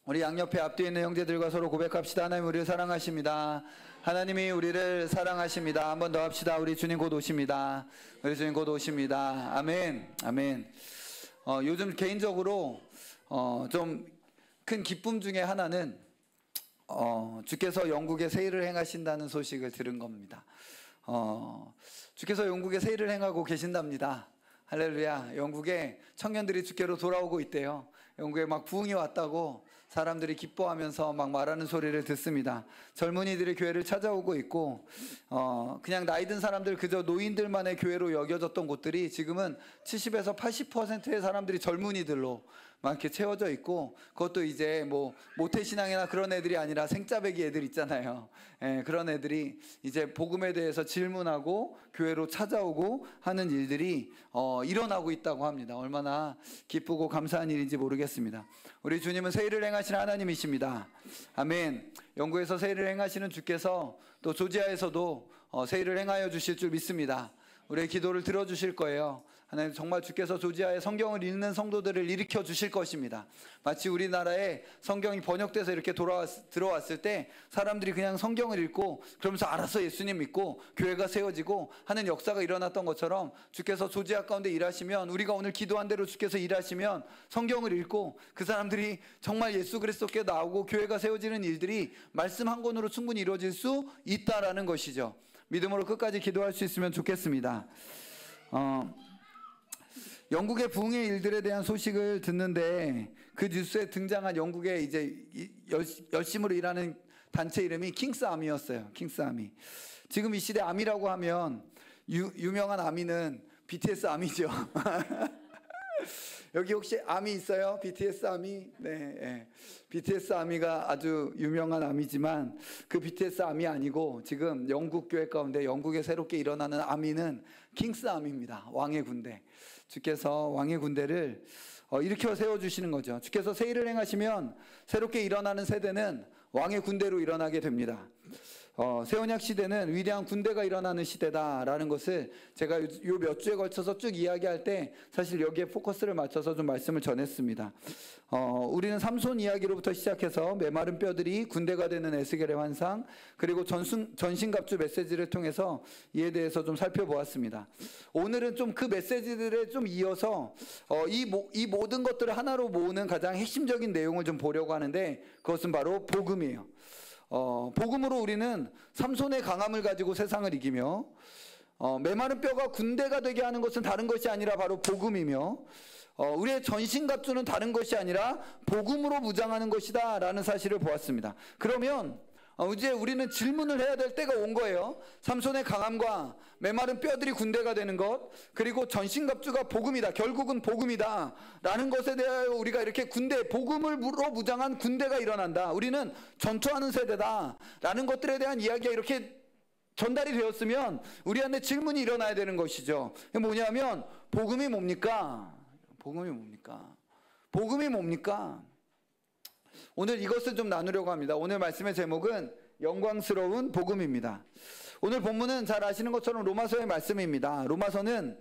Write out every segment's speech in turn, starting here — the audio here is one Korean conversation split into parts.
우리 양옆에 앞뒤에 있는 형제들과 서로 고백합시다. 하나님 우리를 사랑하십니다. 하나님이 우리를 사랑하십니다. 한 번 더 합시다. 우리 주님 곧 오십니다. 우리 주님 곧 오십니다. 아멘. 아멘. 요즘 개인적으로 좀 큰 기쁨 중에 하나는 주께서 영국에 세일을 행하신다는 소식을 들은 겁니다. 주께서 영국에 세일을 행하고 계신답니다. 할렐루야. 영국에 청년들이 주께로 돌아오고 있대요. 영국에 막 부흥이 왔다고 사람들이 기뻐하면서 막 말하는 소리를 듣습니다. 젊은이들이 교회를 찾아오고 있고 그냥 나이 든 사람들, 그저 노인들만의 교회로 여겨졌던 곳들이 지금은 70에서 80%의 사람들이 젊은이들로 막 이렇게 채워져 있고, 그것도 이제 뭐 모태신앙이나 그런 애들이 아니라 생짜배기 애들 있잖아요. 그런 애들이 이제 복음에 대해서 질문하고 교회로 찾아오고 하는 일들이 일어나고 있다고 합니다. 얼마나 기쁘고 감사한 일인지 모르겠습니다. 우리 주님은 세일을 행하시는 하나님이십니다. 아멘. 영국에서 세일을 행하시는 주께서 또 조지아에서도 세일을 행하여 주실 줄 믿습니다. 우리의 기도를 들어주실 거예요. 하나님, 정말 주께서 조지아에 성경을 읽는 성도들을 일으켜 주실 것입니다. 마치 우리나라에 성경이 번역돼서 이렇게 들어왔을 때 사람들이 그냥 성경을 읽고 그러면서 알아서 예수님 믿고 교회가 세워지고 하는 역사가 일어났던 것처럼, 주께서 조지아 가운데 일하시면, 우리가 오늘 기도한 대로 주께서 일하시면 성경을 읽고 그 사람들이 정말 예수 그리스도께 나오고 교회가 세워지는 일들이 말씀 한 권으로 충분히 이루어질 수 있다라는 것이죠. 믿음으로 끝까지 기도할 수 있으면 좋겠습니다. 영국의 부흥의 일들에 대한 소식을 듣는데, 그 뉴스에 등장한 영국의 이제 열심으로 일하는 단체 이름이 킹스아미였어요. 킹스아미. 지금 이 시대 아미라고 하면 유명한 아미는 BTS 아미죠. 여기 혹시 아미 있어요? BTS 아미? 네. BTS 아미가 아주 유명한 아미지만 그 BTS 아미 아니고, 지금 영국 교회 가운데 영국에 새롭게 일어나는 아미는 킹스 아미입니다. 왕의 군대. 주께서 왕의 군대를 일으켜 세워주시는 거죠. 주께서 세일을 행하시면 새롭게 일어나는 세대는 왕의 군대로 일어나게 됩니다. 새언약 시대는 위대한 군대가 일어나는 시대다라는 것을 제가 요 몇 주에 걸쳐서 쭉 이야기할 때 사실 여기에 포커스를 맞춰서 좀 말씀을 전했습니다. 우리는 삼손 이야기로부터 시작해서 메마른 뼈들이 군대가 되는 에스겔의 환상, 그리고 전신갑주 메시지를 통해서 이에 대해서 좀 살펴보았습니다. 오늘은 좀 그 메시지들에 좀 이어서 이 모든 것들을 하나로 모으는 가장 핵심적인 내용을 좀 보려고 하는데, 그것은 바로 복음이에요. 복음으로 우리는 삼손의 강함을 가지고 세상을 이기며, 메마른 뼈가 군대가 되게 하는 것은 다른 것이 아니라 바로 복음이며, 우리의 전신갑주는 다른 것이 아니라 복음으로 무장하는 것이다 라는 사실을 보았습니다. 그러면 이제 우리는 질문을 해야 될 때가 온 거예요. 삼손의 강함과 메마른 뼈들이 군대가 되는 것, 그리고 전신갑주가 복음이다, 결국은 복음이다 라는 것에 대하여 우리가 이렇게 복음으로 무장한 군대가 일어난다, 우리는 전투하는 세대다 라는 것들에 대한 이야기가 이렇게 전달이 되었으면 우리 안에 질문이 일어나야 되는 것이죠. 뭐냐면, 복음이 뭡니까? 복음이 뭡니까? 복음이 뭡니까? 오늘 이것을 좀 나누려고 합니다. 오늘 말씀의 제목은 영광스러운 복음입니다. 오늘 본문은 잘 아시는 것처럼 로마서의 말씀입니다. 로마서는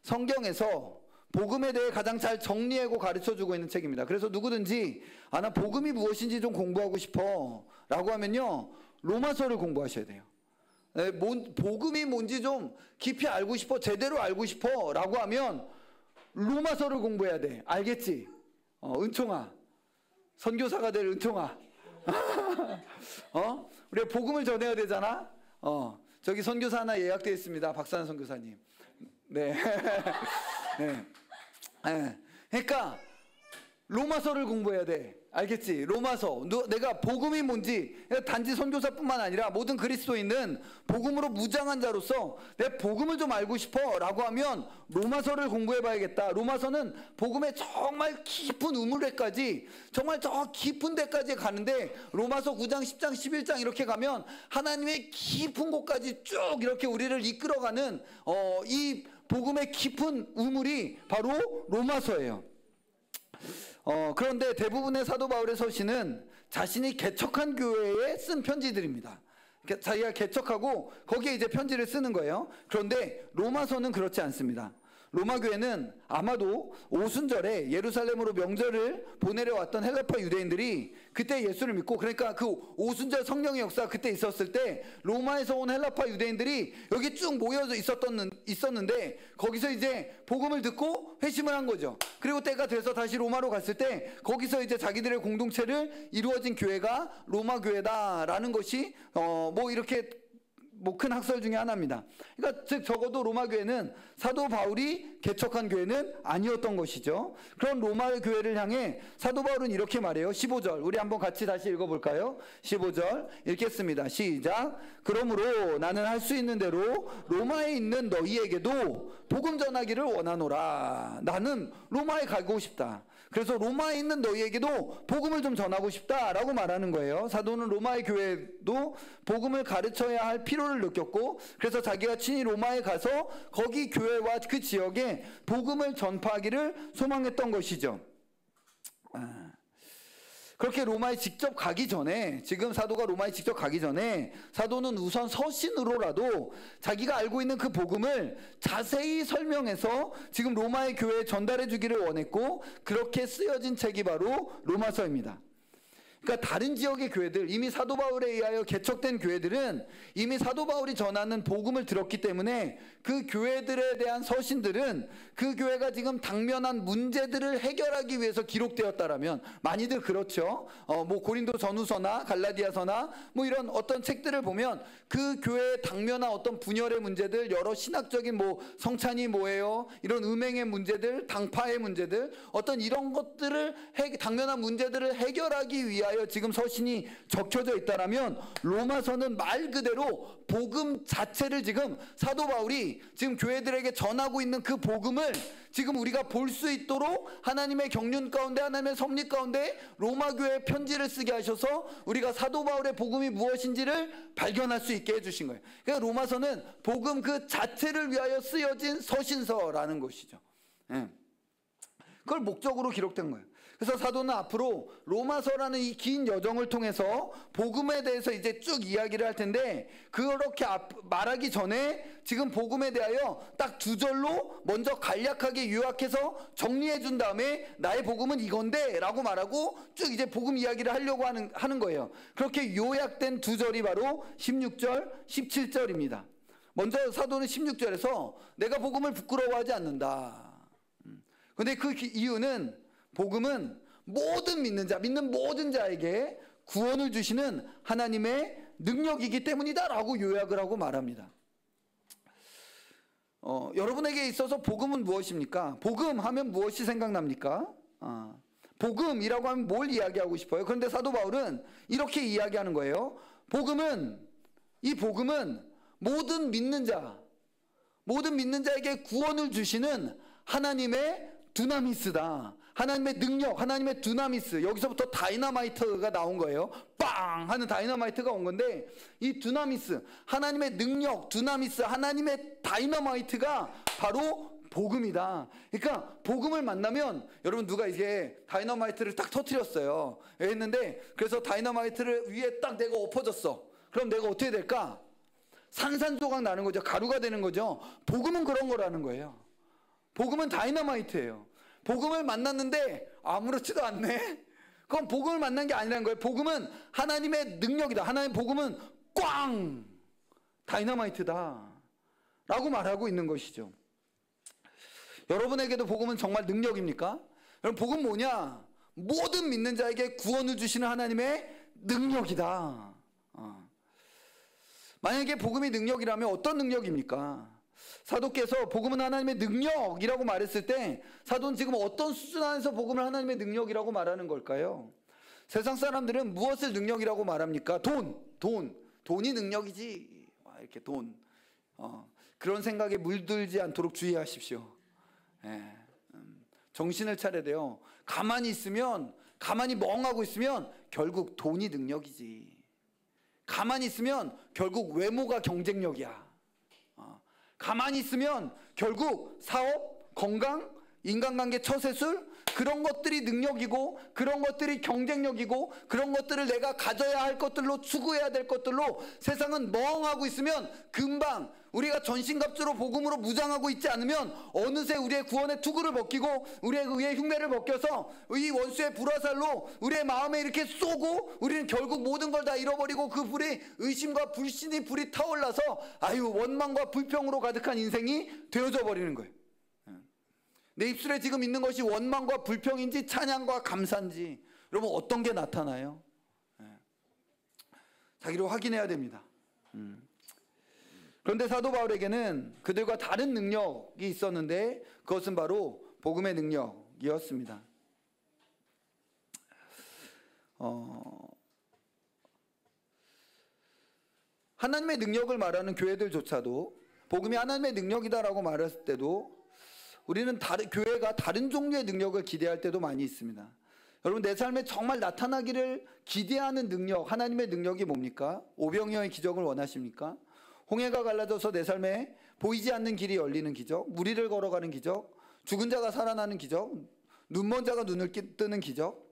성경에서 복음에 대해 가장 잘 정리하고 가르쳐주고 있는 책입니다. 그래서 누구든지 나 복음이 무엇인지 좀 공부하고 싶어 라고 하면요, 로마서를 공부하셔야 돼요. 복음이 뭔지 좀 깊이 알고 싶어, 제대로 알고 싶어 라고 하면 로마서를 공부해야 돼. 알겠지? 은총아, 선교사가 될 은총아. 우리가 복음을 전해야 되잖아. 저기 선교사 하나 예약되어 있습니다. 박사는 선교사님. 네. 네. 그러니까 로마서를 공부해야 돼. 알겠지? 로마서. 내가 복음이 뭔지, 단지 선교사뿐만 아니라 모든 그리스도인은 복음으로 무장한 자로서 내 복음을 좀 알고 싶어 라고 하면 로마서를 공부해 봐야겠다. 로마서는 복음의 정말 깊은 우물에까지, 정말 저 깊은 데까지 가는데, 로마서 9장, 10장, 11장 이렇게 가면 하나님의 깊은 곳까지 쭉 이렇게 우리를 이끌어가는 이 복음의 깊은 우물이 바로 로마서예요. 그런데 대부분의 사도 바울의 서신은 자신이 개척한 교회에 쓴 편지들입니다. 자기가 개척하고 거기에 이제 편지를 쓰는 거예요. 그런데 로마서는 그렇지 않습니다. 로마 교회는 아마도 오순절에 예루살렘으로 명절을 보내려 왔던 헬라파 유대인들이 그때 예수를 믿고, 그러니까 그 오순절 성령의 역사가 그때 있었을 때 로마에서 온 헬라파 유대인들이 여기 쭉 모여서 있었는데 거기서 이제 복음을 듣고 회심을 한 거죠. 그리고 때가 돼서 다시 로마로 갔을 때 거기서 이제 자기들의 공동체를 이루어진 교회가 로마 교회다라는 것이 뭐 이렇게 뭐 큰 학설 중에 하나입니다. 그러니까 즉 적어도 로마 교회는 사도 바울이 개척한 교회는 아니었던 것이죠. 그런 로마 교회를 향해 사도 바울은 이렇게 말해요. 15절 우리 한번 같이 다시 읽어볼까요? 15절 읽겠습니다. 시작. 그러므로 나는 할 수 있는 대로 로마에 있는 너희에게도 복음 전하기를 원하노라. 나는 로마에 가고 싶다. 그래서 로마에 있는 너희에게도 복음을 좀 전하고 싶다라고 말하는 거예요. 사도는 로마의 교회도 복음을 가르쳐야 할 필요를 느꼈고, 그래서 자기가 친히 로마에 가서 거기 교회와 그 지역에 복음을 전파하기를 소망했던 것이죠. 그렇게 로마에 직접 가기 전에, 지금 사도가 로마에 직접 가기 전에 사도는 우선 서신으로라도 자기가 알고 있는 그 복음을 자세히 설명해서 지금 로마의 교회에 전달해 주기를 원했고, 그렇게 쓰여진 책이 바로 로마서입니다. 그러니까 다른 지역의 교회들, 이미 사도 바울에 의하여 개척된 교회들은 이미 사도 바울이 전하는 복음을 들었기 때문에 그 교회들에 대한 서신들은 그 교회가 지금 당면한 문제들을 해결하기 위해서 기록되었다라면, 많이들 그렇죠. 뭐 고린도 전후서나 갈라디아서나 뭐 이런 어떤 책들을 보면 그 교회에 당면한 어떤 분열의 문제들, 여러 신학적인 뭐 성찬이 뭐예요, 이런 음행의 문제들, 당파의 문제들, 어떤 이런 것들을 당면한 문제들을 해결하기 위하여 지금 서신이 적혀져 있다라면, 로마서는 말 그대로 복음 자체를 지금 사도 바울이 지금 교회들에게 전하고 있는 그 복음을 지금 우리가 볼 수 있도록 하나님의 경륜 가운데, 하나님의 섭리 가운데 로마 교회에 편지를 쓰게 하셔서 우리가 사도 바울의 복음이 무엇인지를 발견할 수 있게 해주신 거예요. 그러니까 로마서는 복음 그 자체를 위하여 쓰여진 서신서라는 것이죠. 그걸 목적으로 기록된 거예요. 그래서 사도는 앞으로 로마서라는 이 긴 여정을 통해서 복음에 대해서 이제 쭉 이야기를 할 텐데, 그렇게 말하기 전에 지금 복음에 대하여 딱 두 절로 먼저 간략하게 요약해서 정리해 준 다음에 나의 복음은 이건데 라고 말하고 쭉 이제 복음 이야기를 하려고 하는 거예요. 그렇게 요약된 두 절이 바로 16절, 17절입니다. 먼저 사도는 16절에서 내가 복음을 부끄러워하지 않는다. 근데 그 이유는, 복음은 모든 믿는 자, 믿는 모든 자에게 구원을 주시는 하나님의 능력이기 때문이다 라고 요약을 하고 말합니다. 여러분에게 있어서 복음은 무엇입니까? 복음 하면 무엇이 생각납니까? 복음이라고 하면 뭘 이야기하고 싶어요? 그런데 사도 바울은 이렇게 이야기하는 거예요. 이 복음은 모든 믿는 자에게 구원을 주시는 하나님의 두나미스다. 하나님의 능력, 하나님의 두나미스. 여기서부터 다이너마이트가 나온 거예요. 빵 하는 다이너마이트가 온 건데, 이 두나미스, 하나님의 능력, 두나미스, 하나님의 다이너마이트가 바로 복음이다. 그러니까 복음을 만나면, 여러분 누가 이게 다이너마이트를 딱 터뜨렸어요. 했는데, 그래서 다이너마이트를 위에 딱 내가 엎어졌어. 그럼 내가 어떻게 될까? 산산조각 나는 거죠. 가루가 되는 거죠. 복음은 그런 거라는 거예요. 복음은 다이너마이트예요. 복음을 만났는데 아무렇지도 않네? 그건 복음을 만난 게 아니라는 거예요. 복음은 하나님의 능력이다. 하나님의 복음은 꽝! 다이너마이트다 라고 말하고 있는 것이죠. 여러분에게도 복음은 정말 능력입니까? 여러분, 복음 뭐냐? 모든 믿는 자에게 구원을 주시는 하나님의 능력이다. 만약에 복음이 능력이라면 어떤 능력입니까? 사도께서 복음은 하나님의 능력이라고 말했을 때, 사도는 지금 어떤 수준 안에서 복음을 하나님의 능력이라고 말하는 걸까요? 세상 사람들은 무엇을 능력이라고 말합니까? 돈이 능력이지. 이렇게 돈. 그런 생각에 물들지 않도록 주의하십시오. 정신을 차려야 돼요. 가만히 멍하고 있으면 결국 돈이 능력이지. 가만히 있으면 결국 외모가 경쟁력이야. 가만히 있으면 결국 사업, 건강, 인간관계 처세술, 그런 것들이 능력이고 그런 것들이 경쟁력이고 그런 것들을 내가 가져야 할 것들로 추구해야 될 것들로 세상은 멍하고 있으면 금방 우리가 전신갑주로 복음으로 무장하고 있지 않으면 어느새 우리의 구원의 투구를 벗기고 우리의 의의 흉배를 벗겨서 이 원수의 불화살로 우리의 마음에 이렇게 쏘고 우리는 결국 모든 걸 다 잃어버리고 그 불이 의심과 불신이 불이 타올라서 원망과 불평으로 가득한 인생이 되어져 버리는 거예요. 내 입술에 지금 있는 것이 원망과 불평인지 찬양과 감사인지 여러분 어떤 게 나타나요? 자기를 확인해야 됩니다. 그런데 사도 바울에게는 그들과 다른 능력이 있었는데 그것은 바로 복음의 능력이었습니다. 하나님의 능력을 말하는 교회들조차도 복음이 하나님의 능력이다라고 말했을 때도 우리는 교회가 다른 종류의 능력을 기대할 때도 많이 있습니다. 여러분 내 삶에 정말 나타나기를 기대하는 능력, 하나님의 능력이 뭡니까? 오병이어의 기적을 원하십니까? 홍해가 갈라져서 내 삶에 보이지 않는 길이 열리는 기적, 무리를 걸어가는 기적, 죽은 자가 살아나는 기적, 눈먼 자가 눈을 뜨는 기적.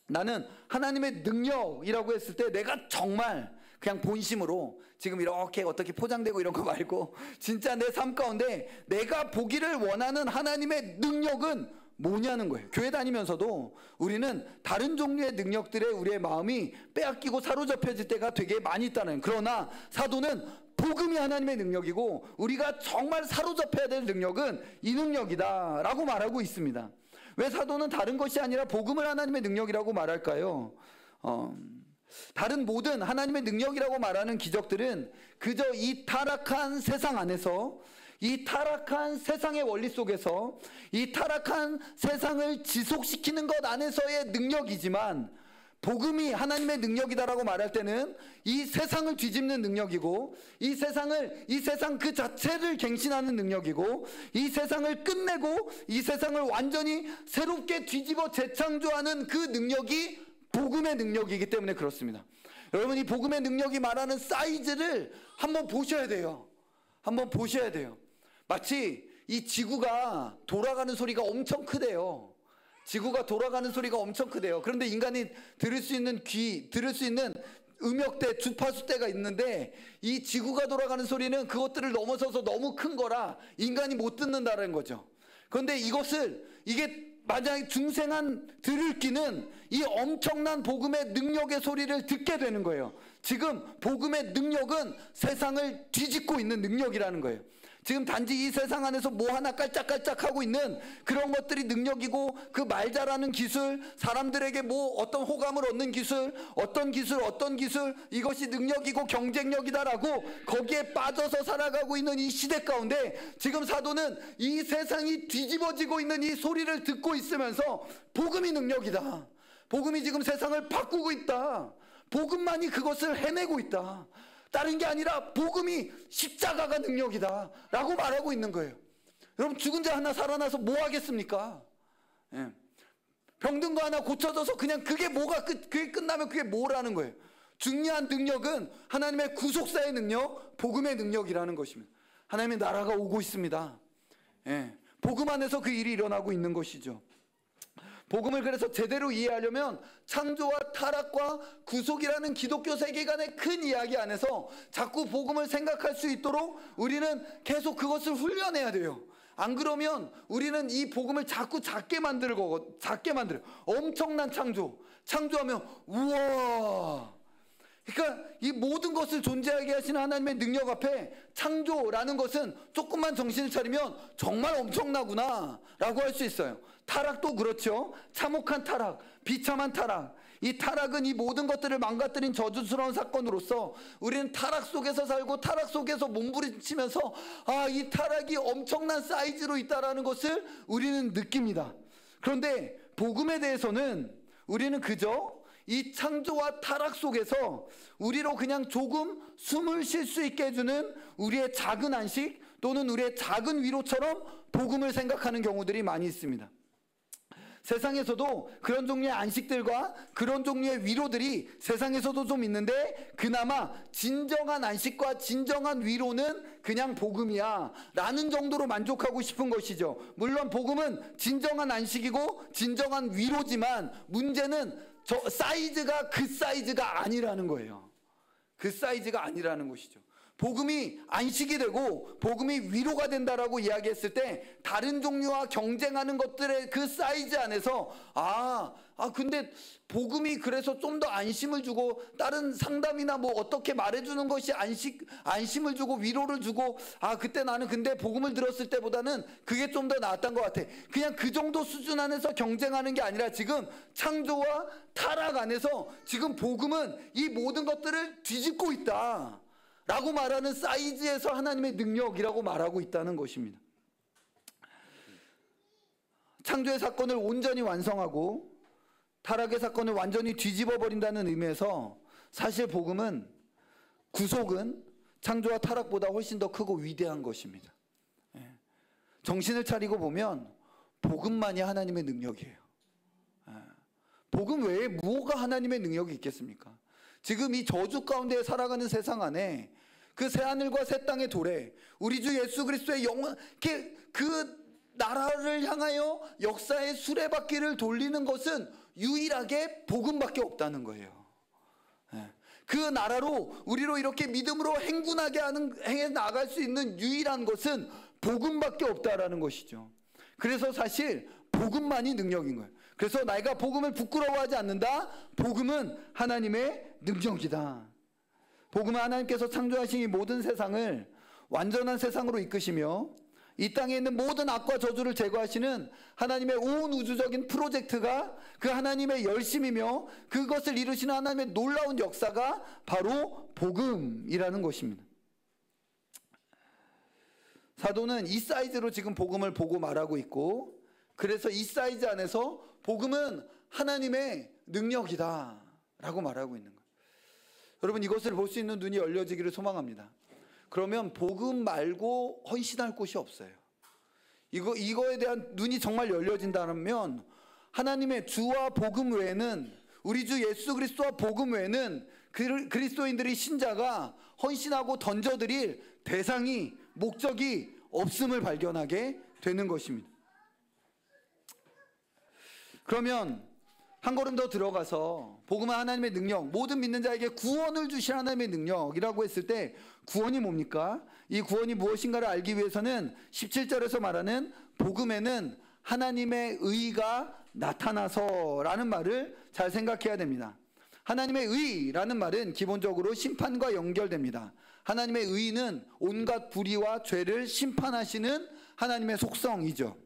나는 하나님의 능력이라고 했을 때 내가 정말 그냥 본심으로 지금 이렇게 어떻게 포장되고 이런 거 말고 진짜 내 삶 가운데 내가 보기를 원하는 하나님의 능력은 뭐냐는 거예요. 교회 다니면서도 우리는 다른 종류의 능력들에 우리의 마음이 빼앗기고 사로잡혀질 때가 되게 많이 있다는 거예요. 그러나 사도는 복음이 하나님의 능력이고 우리가 정말 사로잡혀야 될 능력은 이 능력이다 라고 말하고 있습니다. 왜 사도는 다른 것이 아니라 복음을 하나님의 능력이라고 말할까요? 다른 모든 하나님의 능력이라고 말하는 기적들은 그저 이 타락한 세상 안에서 이 타락한 세상의 원리 속에서 이 타락한 세상을 지속시키는 것 안에서의 능력이지만 복음이 하나님의 능력이다라고 말할 때는 이 세상을 뒤집는 능력이고 이 세상 그 자체를 갱신하는 능력이고 이 세상을 끝내고 이 세상을 완전히 새롭게 뒤집어 재창조하는 그 능력이 복음의 능력이기 때문에 그렇습니다. 여러분 이 복음의 능력이 말하는 사이즈를 한번 보셔야 돼요. 한번 보셔야 돼요. 마치 이 지구가 돌아가는 소리가 엄청 크대요. 지구가 돌아가는 소리가 엄청 크대요. 그런데 인간이 들을 수 있는 들을 수 있는 음역대, 주파수대가 있는데 이 지구가 돌아가는 소리는 그것들을 넘어서서 너무 큰 거라 인간이 못 듣는다는 거죠. 그런데 이게 만약에 중생한 들을 끼는 이 엄청난 복음의 능력의 소리를 듣게 되는 거예요. 지금 복음의 능력은 세상을 뒤집고 있는 능력이라는 거예요. 지금 단지 이 세상 안에서 뭐 하나 깔짝깔짝하고 있는 그런 것들이 능력이고 그 말 잘하는 기술, 사람들에게 뭐 어떤 호감을 얻는 기술, 어떤 기술 이것이 능력이고 경쟁력이다라고 거기에 빠져서 살아가고 있는 이 시대 가운데 지금 사도는 이 세상이 뒤집어지고 있는 이 소리를 듣고 있으면서 복음이 능력이다. 복음이 지금 세상을 바꾸고 있다. 복음만이 그것을 해내고 있다. 다른 게 아니라 복음이 십자가가 능력이다 라고 말하고 있는 거예요. 여러분 죽은 자 하나 살아나서 뭐 하겠습니까? 예. 병든 거 하나 고쳐져서 그냥 그게 끝나면 그게 뭐라는 거예요. 중요한 능력은 하나님의 구속사의 능력, 복음의 능력이라는 것입니다. 하나님의 나라가 오고 있습니다. 예. 복음 안에서 그 일이 일어나고 있는 것이죠. 복음을 그래서 제대로 이해하려면 창조와 타락과 구속이라는 기독교 세계관의 큰 이야기 안에서 자꾸 복음을 생각할 수 있도록 우리는 계속 그것을 훈련해야 돼요. 안 그러면 우리는 이 복음을 자꾸 작게 만들어요. 엄청난 창조하면 우와. 그러니까 이 모든 것을 존재하게 하시는 하나님의 능력 앞에 창조라는 것은 조금만 정신을 차리면 정말 엄청나구나 라고 할 수 있어요. 타락도 그렇죠. 참혹한 타락, 비참한 타락. 이 타락은 이 모든 것들을 망가뜨린 저주스러운 사건으로서 우리는 타락 속에서 살고 타락 속에서 몸부림치면서 이 타락이 엄청난 사이즈로 있다는 것을 우리는 느낍니다. 그런데 복음에 대해서는 우리는 그저 이 창조와 타락 속에서 우리로 그냥 조금 숨을 쉴 수 있게 해주는 우리의 작은 안식 또는 우리의 작은 위로처럼 복음을 생각하는 경우들이 많이 있습니다. 세상에서도 그런 종류의 안식들과 그런 종류의 위로들이 세상에서도 좀 있는데, 그나마 진정한 안식과 진정한 위로는 그냥 복음이야 라는 정도로 만족하고 싶은 것이죠. 물론 복음은 진정한 안식이고 진정한 위로지만, 문제는 저 사이즈가 그 사이즈가 아니라는 거예요. 그 사이즈가 아니라는 것이죠. 복음이 안식이 되고 복음이 위로가 된다라고 이야기했을 때, 다른 종류와 경쟁하는 것들의 그 사이즈 안에서 근데 복음이 그래서 좀 더 안심을 주고, 다른 상담이나 뭐 어떻게 말해주는 것이 안심을 주고 위로를 주고, 그때 나는 근데 복음을 들었을 때보다는 그게 좀 더 나았던 것 같아. 그냥 그 정도 수준 안에서 경쟁하는 게 아니라, 지금 창조와 타락 안에서 지금 복음은 이 모든 것들을 뒤집고 있다 라고 말하는 사이즈에서 하나님의 능력이라고 말하고 있다는 것입니다. 창조의 사건을 온전히 완성하고 타락의 사건을 완전히 뒤집어 버린다는 의미에서, 사실 복음은, 구속은 창조와 타락보다 훨씬 더 크고 위대한 것입니다. 정신을 차리고 보면 복음만이 하나님의 능력이에요. 복음 외에 무엇가 하나님의 능력이 있겠습니까? 지금 이 저주 가운데 살아가는 세상 안에 그 새하늘과 새 땅의 도래, 우리 주 예수 그리스도의 영원, 그 나라를 향하여 역사의 수레바퀴를 돌리는 것은 유일하게 복음밖에 없다는 거예요. 그 나라로 우리로 이렇게 믿음으로 해 나갈 수 있는 유일한 것은 복음밖에 없다라는 것이죠. 그래서 사실 복음만이 능력인 거예요. 그래서 내가 복음을 부끄러워하지 않는다. 복음은 하나님의 능력이다. 복음은 하나님께서 창조하신 이 모든 세상을 완전한 세상으로 이끄시며 이 땅에 있는 모든 악과 저주를 제거하시는 하나님의 온 우주적인 프로젝트가, 그 하나님의 열심이며 그것을 이루시는 하나님의 놀라운 역사가 바로 복음이라는 것입니다. 사도는 이 사이즈로 지금 복음을 보고 말하고 있고, 그래서 이 사이즈 안에서 복음은 하나님의 능력이다 라고 말하고 있는 거예요. 여러분, 이것을 볼 수 있는 눈이 열려지기를 소망합니다. 그러면 복음 말고 헌신할 곳이 없어요. 이거에 대한 눈이 정말 열려진다면, 하나님의 주와 복음 외에는, 우리 주 예수 그리스도와 복음 외에는 그리스도인들이, 신자가 헌신하고 던져드릴 대상이, 목적이 없음을 발견하게 되는 것입니다. 그러면 한 걸음 더 들어가서, 복음은 하나님의 능력, 모든 믿는 자에게 구원을 주신 하나님의 능력이라고 했을 때, 구원이 뭡니까? 이 구원이 무엇인가를 알기 위해서는 17절에서 말하는 복음에는 하나님의 의가 나타나서 라는 말을 잘 생각해야 됩니다. 하나님의 의라는 말은 기본적으로 심판과 연결됩니다. 하나님의 의는 온갖 불의와 죄를 심판하시는 하나님의 속성이죠.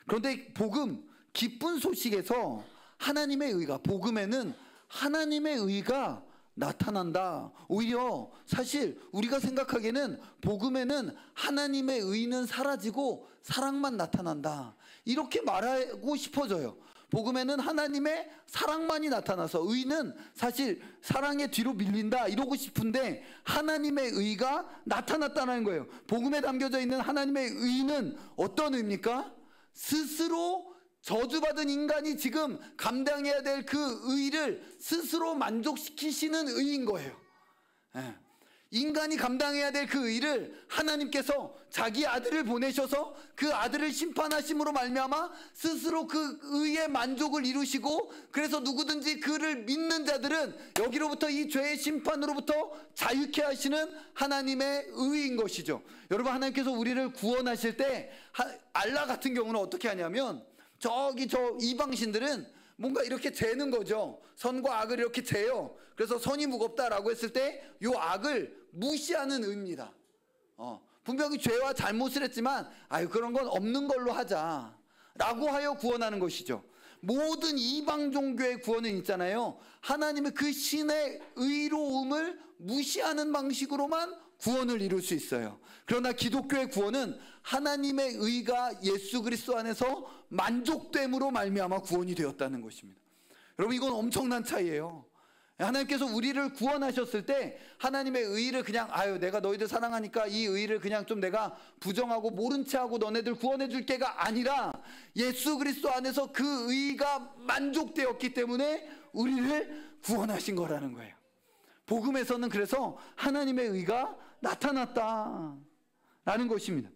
그런데 복음, 기쁜 소식에서 하나님의 의가, 복음에는 하나님의 의가 나타난다. 오히려 사실 우리가 생각하기에는 복음에는 하나님의 의는 사라지고 사랑만 나타난다, 이렇게 말하고 싶어져요. 복음에는 하나님의 사랑만이 나타나서 의는 사실 사랑의 뒤로 밀린다, 이러고 싶은데 하나님의 의가 나타났다는 거예요. 복음에 담겨져 있는 하나님의 의는 어떤 의입니까? 스스로 저주받은 인간이 지금 감당해야 될 그 의를 스스로 만족시키시는 의인 거예요. 인간이 감당해야 될 그 의를 하나님께서 자기 아들을 보내셔서 그 아들을 심판하심으로 말미암아 스스로 그 의의 만족을 이루시고, 그래서 누구든지 그를 믿는 자들은 여기로부터, 이 죄의 심판으로부터 자유케 하시는 하나님의 의인 것이죠. 여러분, 하나님께서 우리를 구원하실 때 알라 같은 경우는 어떻게 하냐면, 저 이방신들은 뭔가 이렇게 재는 거죠. 선과 악을 이렇게 재요. 그래서 선이 무겁다라고 했을 때 이 악을 무시하는 의입니다. 분명히 죄와 잘못을 했지만 그런 건 없는 걸로 하자 라고 하여 구원하는 것이죠. 모든 이방 종교의 구원은 있잖아요, 하나님의 그 신의 의로움을 무시하는 방식으로만 구원을 이룰 수 있어요. 그러나 기독교의 구원은 하나님의 의가 예수 그리스도 안에서 만족됨으로 말미암아 구원이 되었다는 것입니다. 여러분, 이건 엄청난 차이예요. 하나님께서 우리를 구원하셨을 때 하나님의 의의를 그냥 내가 너희들 사랑하니까 이 의의를 그냥 좀 내가 부정하고 모른 채 하고 너네들 구원해 줄 게가 아니라 예수 그리스도 안에서 그 의의가 만족되었기 때문에 우리를 구원하신 거라는 거예요. 복음에서는 그래서 하나님의 의의가 나타났다라는 것입니다.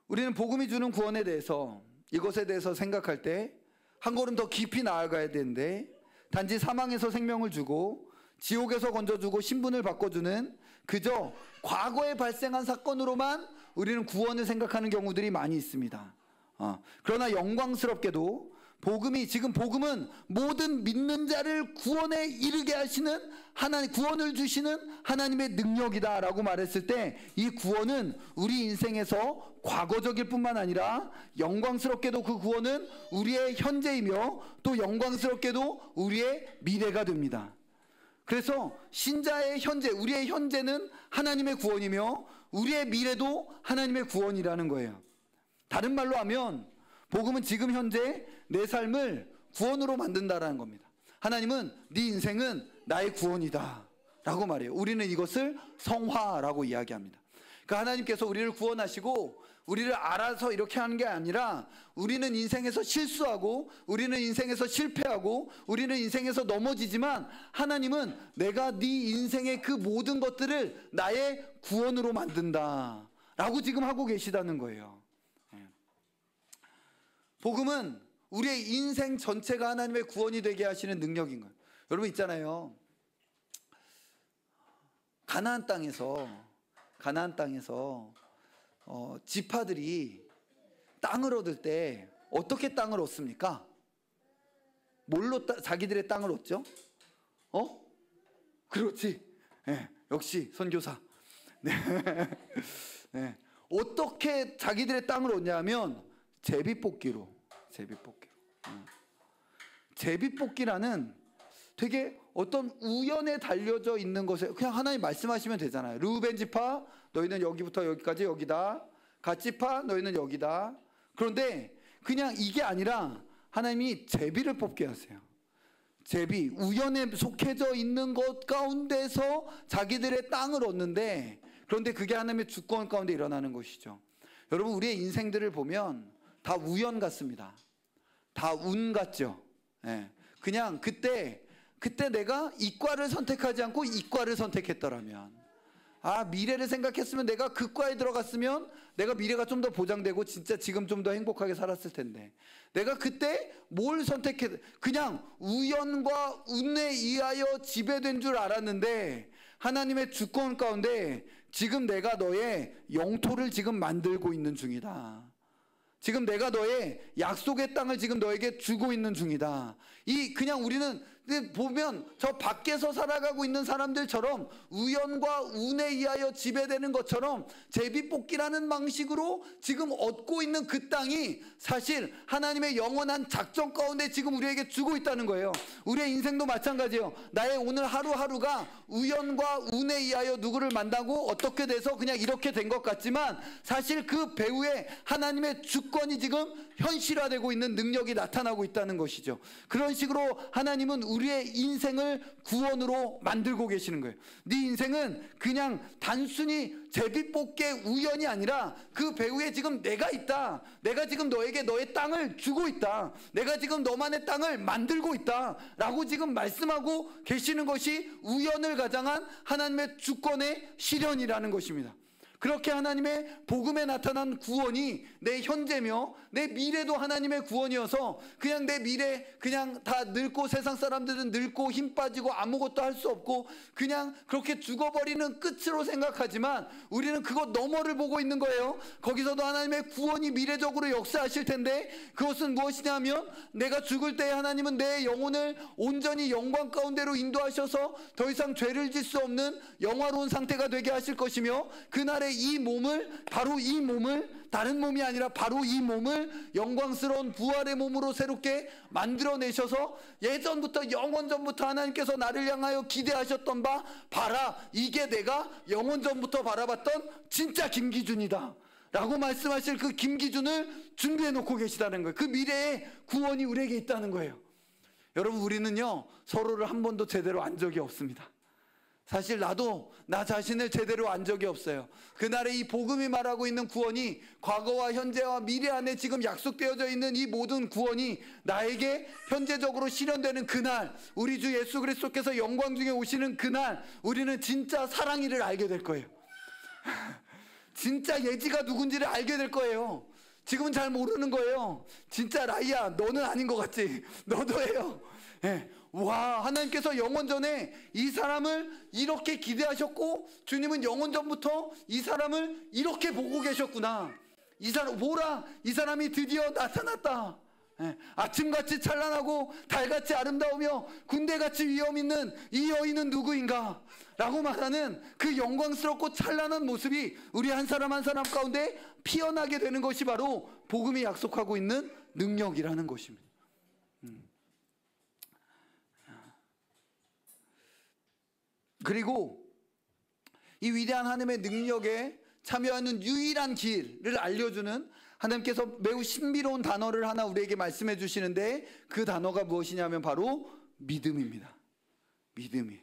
우리는 복음이 주는 구원에 대해서, 이것에 대해서 생각할 때 한 걸음 더 깊이 나아가야 되는데, 단지 사망에서 생명을 주고 지옥에서 건져주고 신분을 바꿔주는 그저 과거에 발생한 사건으로만 우리는 구원을 생각하는 경우들이 많이 있습니다. 그러나 영광스럽게도 복음은 모든 믿는 자를 구원에 이르게 하시는 구원을 주시는 하나님의 능력이다라고 말했을 때, 이 구원은 우리 인생에서 과거적일 뿐만 아니라 영광스럽게도 그 구원은 우리의 현재이며 또 영광스럽게도 우리의 미래가 됩니다. 그래서 신자의 현재, 우리의 현재는 하나님의 구원이며 우리의 미래도 하나님의 구원이라는 거예요. 다른 말로 하면 복음은 지금 현재 내 삶을 구원으로 만든다라는 겁니다. 하나님은 네 인생은 나의 구원이다 라고 말해요. 우리는 이것을 성화라고 이야기합니다. 그러니까 하나님께서 우리를 구원하시고 우리를 알아서 이렇게 하는 게 아니라, 우리는 인생에서 실수하고 우리는 인생에서 실패하고 우리는 인생에서 넘어지지만, 하나님은 내가 네 인생의 그 모든 것들을 나의 구원으로 만든다 라고 지금 하고 계시다는 거예요. 복음은 우리의 인생 전체가 하나님의 구원이 되게 하시는 능력인 거예요. 여러분 있잖아요, 가나안 땅에서 지파들이 땅을 얻을 때 어떻게 땅을 얻습니까? 뭘로 자기들의 땅을 얻죠? 그렇지. 네, 역시 선교사. 네. 네. 어떻게 자기들의 땅을 얻냐면 제비뽑기로. 제비뽑기라는 되게 어떤 우연에 달려져 있는 것에 그냥 하나님 말씀하시면 되잖아요. 르우벤 지파 너희는 여기부터 여기까지 여기다. 갓 지파 너희는 여기다. 그런데 그냥 이게 아니라 하나님이 제비를 뽑게 하세요. 제비, 우연에 속해져 있는 것 가운데서 자기들의 땅을 얻는데, 그런데 그게 하나님의 주권 가운데 일어나는 것이죠. 여러분, 우리의 인생들을 보면 다 우연 같습니다. 다 운 같죠. 네. 그냥 그때 내가 이과를 선택하지 않고 이과를 선택했더라면, 미래를 생각했으면 내가 그 과에 들어갔으면 내가 미래가 좀 더 보장되고 진짜 지금 좀 더 행복하게 살았을 텐데, 내가 그때 뭘 그냥 우연과 운에 의하여 지배된 줄 알았는데, 하나님의 주권 가운데 지금 내가 너의 영토를 지금 만들고 있는 중이다. 지금 내가 너의 약속의 땅을 지금 너에게 주고 있는 중이다. 그냥 우리는 보면 저 밖에서 살아가고 있는 사람들처럼 우연과 운에 의하여 지배되는 것처럼 제비뽑기라는 방식으로 지금 얻고 있는 그 땅이 사실 하나님의 영원한 작전 가운데 지금 우리에게 주고 있다는 거예요. 우리의 인생도 마찬가지예요. 나의 오늘 하루하루가 우연과 운에 의하여 누구를 만나고 어떻게 돼서 그냥 이렇게 된 것 같지만, 사실 그 배후에 하나님의 주권이 지금 현실화되고 있는 능력이 나타나고 있다는 것이죠. 그런 식으로 하나님은 우리의 인생을 구원으로 만들고 계시는 거예요. 네 인생은 그냥 단순히 제비뽑기의 우연이 아니라 그 배후에 지금 내가 있다. 내가 지금 너에게 너의 땅을 주고 있다. 내가 지금 너만의 땅을 만들고 있다 라고 지금 말씀하고 계시는 것이 우연을 가장한 하나님의 주권의 실현이라는 것입니다. 그렇게 하나님의 복음에 나타난 구원이 내 현재며 내 미래도 하나님의 구원이어서, 그냥 내 미래 그냥 다 늙고, 세상 사람들은 늙고 힘 빠지고 아무것도 할 수 없고 그냥 그렇게 죽어버리는 끝으로 생각하지만, 우리는 그것 너머를 보고 있는 거예요. 거기서도 하나님의 구원이 미래적으로 역사하실 텐데, 그것은 무엇이냐면 내가 죽을 때 하나님은 내 영혼을 온전히 영광 가운데로 인도하셔서 더 이상 죄를 짓 수 없는 영화로운 상태가 되게 하실 것이며, 그날의 이 몸을, 바로 이 몸을, 다른 몸이 아니라 바로 이 몸을 영광스러운 부활의 몸으로 새롭게 만들어내셔서, 예전부터 영원전부터 하나님께서 나를 향하여 기대하셨던 바, 봐라 이게 내가 영원전부터 바라봤던 진짜 김기준이다 라고 말씀하실 그 김기준을 준비해 놓고 계시다는 거예요. 그 미래의 구원이 우리에게 있다는 거예요. 여러분, 우리는요 서로를 한 번도 제대로 안 적이 없습니다. 사실 나도 나 자신을 제대로 안 적이 없어요. 그날의 이 복음이 말하고 있는 구원이 과거와 현재와 미래 안에 지금 약속되어져 있는 이 모든 구원이 나에게 현재적으로 실현되는 그날, 우리 주 예수 그리스도께서 영광 중에 오시는 그날, 우리는 진짜 사랑이를 알게 될 거예요. 진짜 예지가 누군지를 알게 될 거예요. 지금은 잘 모르는 거예요. 진짜 라이야, 너는 아닌 것 같지? 너도 해요. 예. 와, 하나님께서 영원전에 이 사람을 이렇게 기대하셨고, 주님은 영원전부터 이 사람을 이렇게 보고 계셨구나. 이 사람 보라, 이 사람이 드디어 나타났다. 예. 아침같이 찬란하고 달같이 아름다우며 군대같이 위엄 있는 이 여인은 누구인가? 라고 말하는 그 영광스럽고 찬란한 모습이 우리 한 사람 한 사람 가운데 피어나게 되는 것이 바로 복음이 약속하고 있는 능력이라는 것입니다. 그리고 이 위대한 하나님의 능력에 참여하는 유일한 길을 알려주는 하나님께서 매우 신비로운 단어를 하나 우리에게 말씀해 주시는데, 그 단어가 무엇이냐면 바로 믿음입니다. 믿음이에요.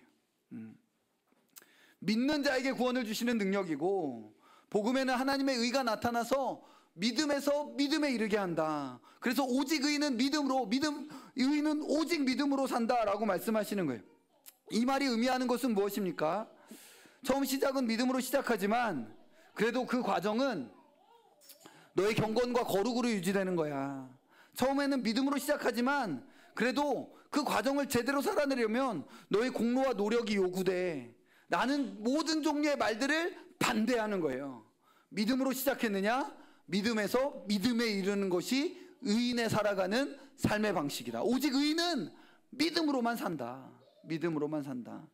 믿는 자에게 구원을 주시는 능력이고, 복음에는 하나님의 의가 나타나서 믿음에서 믿음에 이르게 한다. 그래서 오직 의인은 믿음으로, 의인은 오직 믿음으로 산다라고 말씀하시는 거예요. 이 말이 의미하는 것은 무엇입니까? 처음 시작은 믿음으로 시작하지만 그래도 그 과정은 너의 경건과 거룩으로 유지되는 거야. 처음에는 믿음으로 시작하지만 그래도 그 과정을 제대로 살아내려면 너의 공로와 노력이 요구돼. 나는 모든 종류의 말들을 반대하는 거예요. 믿음으로 시작했느냐? 믿음에서 믿음에 이르는 것이 의인의 살아가는 삶의 방식이다. 오직 의인은 믿음으로만 산다. 믿음으로만 산다.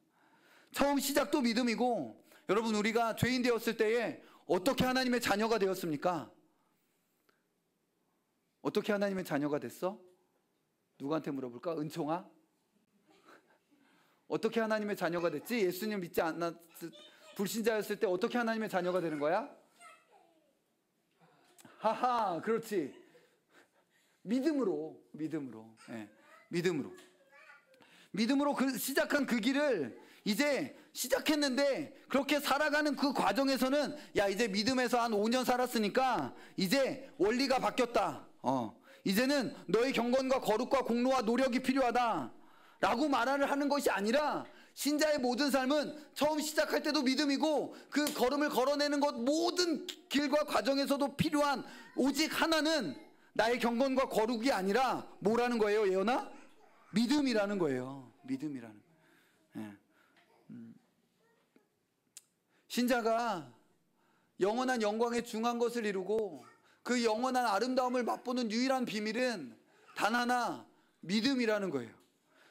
처음 시작도 믿음이고, 여러분, 우리가 죄인 되었을 때에 어떻게 하나님의 자녀가 되었습니까? 어떻게 하나님의 자녀가 됐어? 누구한테 물어볼까? 은총아? 어떻게 하나님의 자녀가 됐지? 예수님 믿지 않았, 불신자였을 때 어떻게 하나님의 자녀가 되는 거야? 하하, 그렇지. 믿음으로. 예, 믿음으로 시작한 그 길을 이제 시작했는데, 그렇게 살아가는 그 과정에서는 야, 이제 믿음에서 한 5년 살았으니까 이제 원리가 바뀌었다. 이제는 너의 경건과 거룩과 공로와 노력이 필요하다 라고 말을 하는 것이 아니라, 신자의 모든 삶은 처음 시작할 때도 믿음이고, 그 걸음을 걸어내는 것 모든 길과 과정에서도 필요한 오직 하나는 나의 경건과 거룩이 아니라 뭐라는 거예요, 예언아? 믿음이라는 거예요. 믿음이라는 거예요. 예. 신자가 영원한 영광에 중한 것을 이루고 그 영원한 아름다움을 맛보는 유일한 비밀은 단 하나, 믿음이라는 거예요.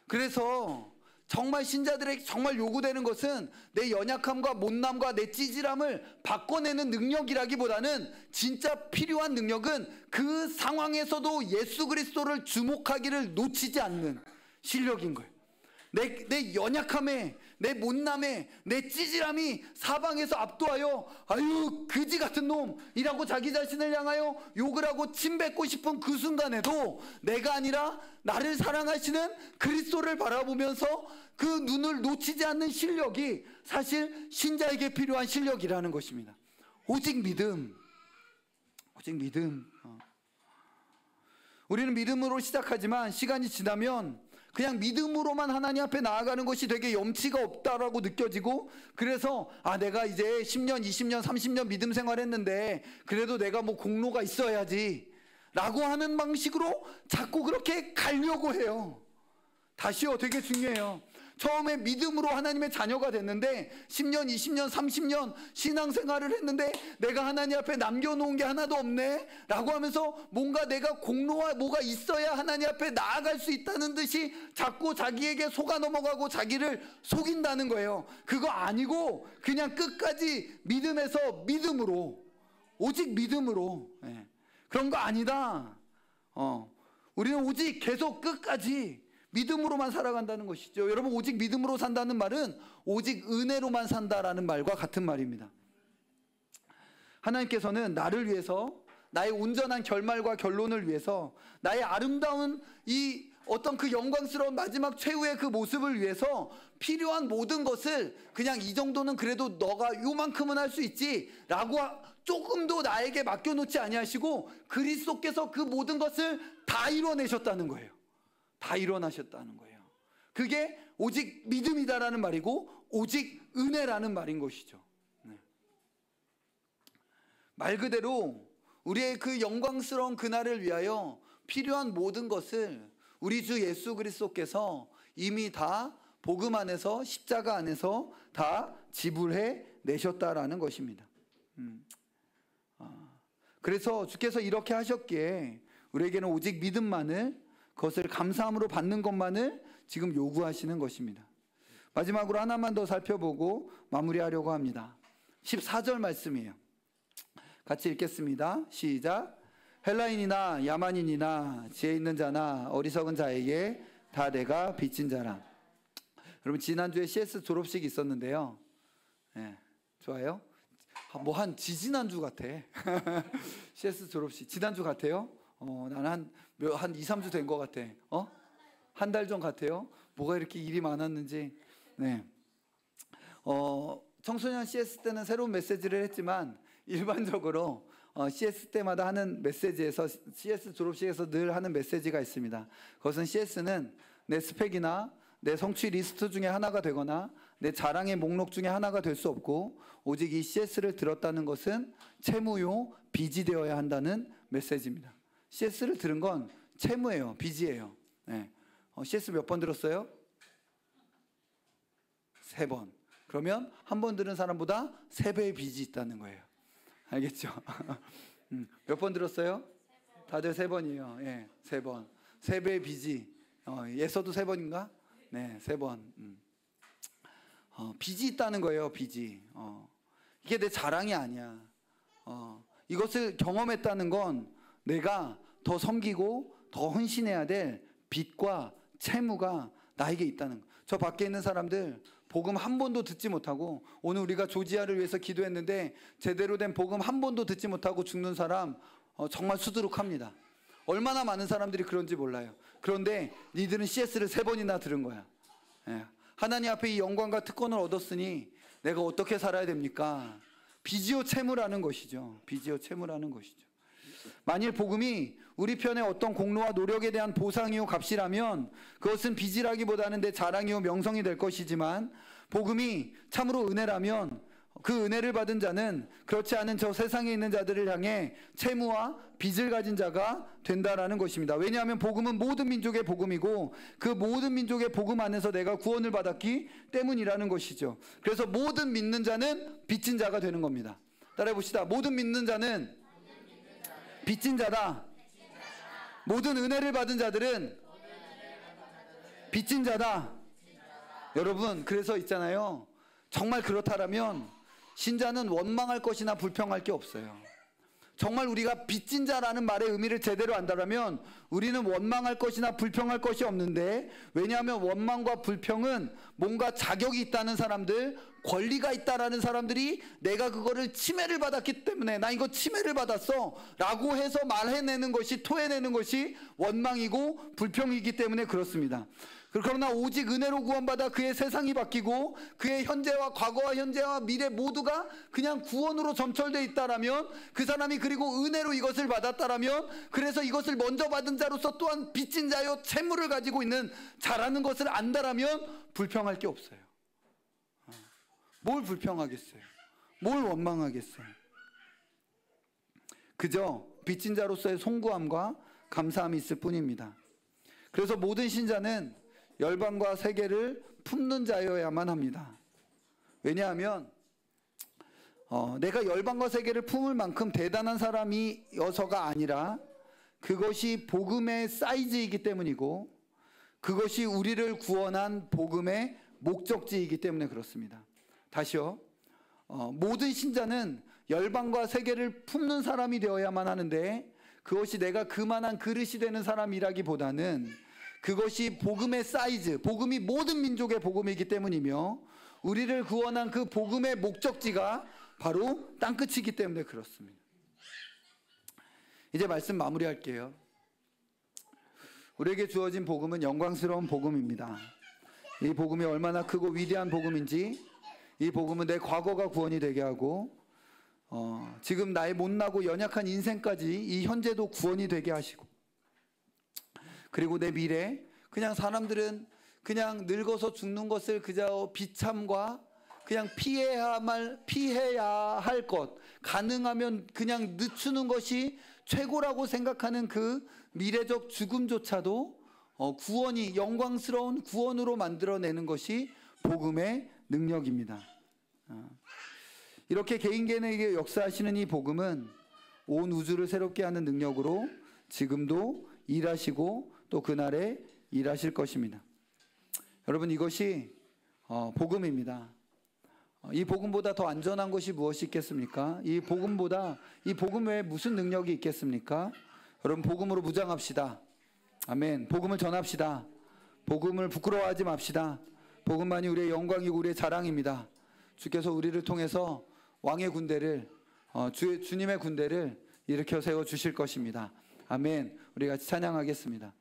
그래서 정말 신자들에게 정말 요구되는 것은 내 연약함과 못남과 내 찌질함을 바꿔내는 능력이라기보다는, 진짜 필요한 능력은 그 상황에서도 예수 그리스도를 주목하기를 놓치지 않는 실력인 거예요. 내 연약함에, 내 못남에, 내 찌질함이 사방에서 압도하여 아유 그지 같은 놈이라고 자기 자신을 향하여 욕을 하고 침뱉고 싶은 그 순간에도 내가 아니라 나를 사랑하시는 그리스도를 바라보면서 그 눈을 놓치지 않는 실력이 사실 신자에게 필요한 실력이라는 것입니다. 오직 믿음. 우리는 믿음으로 시작하지만 시간이 지나면 그냥 믿음으로만 하나님 앞에 나아가는 것이 되게 염치가 없다라고 느껴지고, 그래서 내가 이제 10년, 20년, 30년 믿음 생활했는데 그래도 내가 뭐 공로가 있어야지 라고 하는 방식으로 자꾸 그렇게 가려고 해요. 다시요, 되게 중요해요. 처음에 믿음으로 하나님의 자녀가 됐는데 10년, 20년, 30년 신앙생활을 했는데 내가 하나님 앞에 남겨놓은 게 하나도 없네 라고 하면서 뭔가 내가 공로와 뭐가 있어야 하나님 앞에 나아갈 수 있다는 듯이 자꾸 자기에게 속아 넘어가고 자기를 속인다는 거예요. 그거 아니고 그냥 끝까지 믿음에서 믿음으로, 오직 믿음으로. 그런 거 아니다. 우리는 오직 계속 끝까지 믿음으로만 살아간다는 것이죠. 여러분, 오직 믿음으로 산다는 말은 오직 은혜로만 산다라는 말과 같은 말입니다. 하나님께서는 나를 위해서, 나의 온전한 결말과 결론을 위해서, 나의 아름다운 이 어떤 그 영광스러운 마지막 최후의 그 모습을 위해서 필요한 모든 것을 그냥 이 정도는 그래도 너가 요만큼은 할 수 있지 라고 조금도 나에게 맡겨놓지 아니하시고 그리스도께서 그 모든 것을 다 이뤄내셨다는 거예요. 다 이뤄나셨다는 거예요. 그게 오직 믿음이다라는 말이고 오직 은혜라는 말인 것이죠. 네. 말 그대로 우리의 그 영광스러운 그날을 위하여 필요한 모든 것을 우리 주 예수 그리스도께서 이미 다 복음 안에서, 십자가 안에서 다 지불해 내셨다라는 것입니다. 그래서 주께서 이렇게 하셨기에 우리에게는 오직 믿음만을, 그것을 감사함으로 받는 것만을 지금 요구하시는 것입니다. 마지막으로 하나만 더 살펴보고 마무리하려고 합니다. 14절 말씀이에요. 같이 읽겠습니다. 시작. 헬라인이나 야만인이나 지혜 있는 자나 어리석은 자에게 다 내가 빚진 자라. 여러분 지난주에 CS 졸업식이 있었는데요. 네, 좋아요. 뭐 한 지지난주 같아. CS 졸업식 지난주 같아요. 나는 한 2, 3주 된 것 같아. 한 달 전 같아요. 뭐가 이렇게 일이 많았는지. 네. 청소년 CS 때는 새로운 메시지를 했지만 일반적으로 CS 때마다 하는 메시지에서, CS 졸업식에서 늘 하는 메시지가 있습니다. 그것은 CS는 내 스펙이나 내 성취 리스트 중에 하나가 되거나 내 자랑의 목록 중에 하나가 될 수 없고 오직 이 CS를 들었다는 것은 채무요 빚이 되어야 한다는 메시지입니다. CS를 들은 건 채무예요, 빚이에요. 네. CS 몇 번 들었어요? 3번. 그러면 한 번 들은 사람보다 3배의 빚이 있다는 거예요. 알겠죠? 몇 번 들었어요? 다들 3번이에요. 예, 3번. 3배의 빚이, 예서도 3번인가? 네, 3번. 빚이 있다는 거예요, 빚이. 이게 내 자랑이 아니야. 이것을 경험했다는 건 내가 더 섬기고 더 헌신해야 될 빚과 채무가 나에게 있다는 거. 저 밖에 있는 사람들 복음 한 번도 듣지 못하고, 오늘 우리가 조지아를 위해서 기도했는데 제대로 된 복음 한 번도 듣지 못하고 죽는 사람 정말 수두룩합니다. 얼마나 많은 사람들이 그런지 몰라요. 그런데 니들은 CS를 3번이나 들은 거야. 예. 하나님 앞에 이 영광과 특권을 얻었으니 내가 어떻게 살아야 됩니까? 빚이요 채무라는 것이죠. 빚이요 채무라는 것이죠. 만일 복음이 우리 편의 어떤 공로와 노력에 대한 보상이요 값이라면 그것은 빚이라기보다는 내 자랑이요 명성이 될 것이지만, 복음이 참으로 은혜라면 그 은혜를 받은 자는 그렇지 않은 저 세상에 있는 자들을 향해 채무와 빚을 가진 자가 된다라는 것입니다. 왜냐하면 복음은 모든 민족의 복음이고 그 모든 민족의 복음 안에서 내가 구원을 받았기 때문이라는 것이죠. 그래서 모든 믿는 자는 빚진 자가 되는 겁니다. 따라해 봅시다. 모든 믿는 자는 빚진 자다. 모든 은혜를 받은 자들은 빚진 자다. 여러분, 그래서 있잖아요. 정말 그렇다라면 신자는 원망할 것이나 불평할 게 없어요. 정말 우리가 빚진 자라는 말의 의미를 제대로 안다라면 우리는 원망할 것이나 불평할 것이 없는데, 왜냐하면 원망과 불평은 뭔가 자격이 있다는 사람들, 권리가 있다라는 사람들이 내가 그거를 침해를 받았기 때문에 나 이거 침해를 받았어 라고 해서 말해내는 것이, 토해내는 것이 원망이고 불평이기 때문에 그렇습니다. 그러나 오직 은혜로 구원받아 그의 세상이 바뀌고 그의 현재와 과거와 현재와 미래 모두가 그냥 구원으로 점철되어 있다라면, 그 사람이 그리고 은혜로 이것을 받았다라면, 그래서 이것을 먼저 받은 자로서 또한 빚진 자요 채무를 가지고 있는 자라는 것을 안다라면 불평할 게 없어요. 뭘 불평하겠어요? 뭘 원망하겠어요? 그저 빚진 자로서의 송구함과 감사함이 있을 뿐입니다. 그래서 모든 신자는 열방과 세계를 품는 자여야만 합니다. 왜냐하면 내가 열방과 세계를 품을 만큼 대단한 사람이어서가 아니라 그것이 복음의 사이즈이기 때문이고 그것이 우리를 구원한 복음의 목적지이기 때문에 그렇습니다. 다시요. 모든 신자는 열방과 세계를 품는 사람이 되어야만 하는데, 그것이 내가 그만한 그릇이 되는 사람이라기보다는 그것이 복음의 사이즈, 복음이 모든 민족의 복음이기 때문이며 우리를 구원한 그 복음의 목적지가 바로 땅끝이기 때문에 그렇습니다. 이제 말씀 마무리할게요. 우리에게 주어진 복음은 영광스러운 복음입니다. 이 복음이 얼마나 크고 위대한 복음인지, 이 복음은 내 과거가 구원이 되게 하고 지금 나의 못나고 연약한 인생까지 이 현재도 구원이 되게 하시고, 그리고 내 미래, 그냥 사람들은 그냥 늙어서 죽는 것을 그저 비참과 그냥 피해야 할 것, 가능하면 그냥 늦추는 것이 최고라고 생각하는 그 미래적 죽음조차도 구원이, 영광스러운 구원으로 만들어내는 것이 복음의 능력입니다. 이렇게 개인에게 역사하시는 이 복음은 온 우주를 새롭게 하는 능력으로 지금도 일하시고 또 그날에 일하실 것입니다. 여러분, 이것이 복음입니다. 이 복음보다 더 안전한 것이 무엇이 있겠습니까? 이 복음 외에 무슨 능력이 있겠습니까? 여러분, 복음으로 무장합시다. 아멘. 복음을 전합시다. 복음을 부끄러워하지 맙시다. 복음만이 우리의 영광이고 우리의 자랑입니다. 주께서 우리를 통해서 왕의 군대를, 주님의 군대를 일으켜 세워 주실 것입니다. 아멘. 우리 같이 찬양하겠습니다.